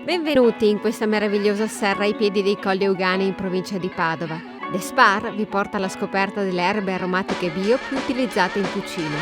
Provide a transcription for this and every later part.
Benvenuti in questa meravigliosa serra ai piedi dei Colli Euganei in provincia di Padova. The Spar vi porta alla scoperta delle erbe aromatiche bio più utilizzate in cucina.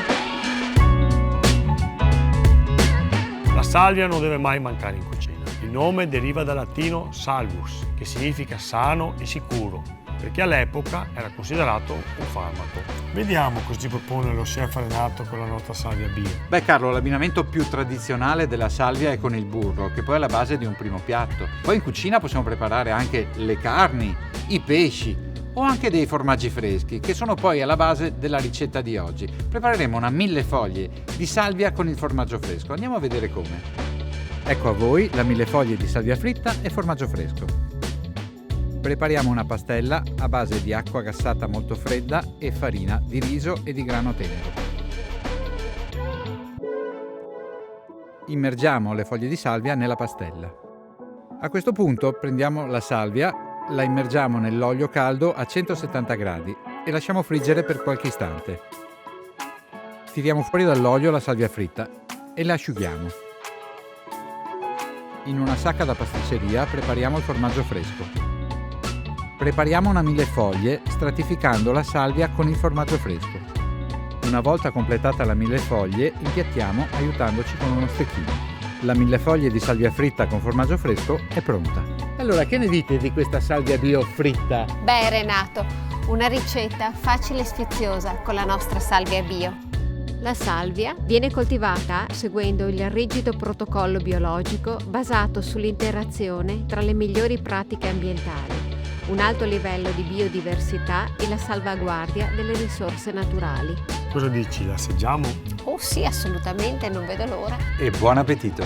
La salvia non deve mai mancare in cucina. Il nome deriva dal latino salvus, che significa sano e sicuro, perché all'epoca era considerato un farmaco. Vediamo cosa ci propone lo chef Renato con la nostra salvia bio. Beh Carlo, l'abbinamento più tradizionale della salvia è con il burro, che poi è la base di un primo piatto. Poi in cucina possiamo preparare anche le carni, i pesci o anche dei formaggi freschi, che sono poi alla base della ricetta di oggi. Prepareremo una 1000 foglie di salvia con il formaggio fresco. Andiamo a vedere come. Ecco a voi la 1000 foglie di salvia fritta e formaggio fresco. Prepariamo una pastella a base di acqua gassata molto fredda e farina di riso e di grano tenero. Immergiamo le foglie di salvia nella pastella. A questo punto prendiamo la salvia, la immergiamo nell'olio caldo a 170 gradi e lasciamo friggere per qualche istante. Tiriamo fuori dall'olio la salvia fritta e la asciughiamo. In una sacca da pasticceria prepariamo il formaggio fresco. Prepariamo una 1000 foglie stratificando la salvia con il formaggio fresco. Una volta completata la 1000 foglie, impiattiamo aiutandoci con uno stecchino. La 1000 foglie di salvia fritta con formaggio fresco è pronta. Allora, che ne dite di questa salvia bio fritta? Beh Renato, una ricetta facile e sfiziosa con la nostra salvia bio. La salvia viene coltivata seguendo il rigido protocollo biologico basato sull'interazione tra le migliori pratiche ambientali, un alto livello di biodiversità e la salvaguardia delle risorse naturali. Cosa dici, la assaggiamo? Oh sì, assolutamente, non vedo l'ora. E buon appetito!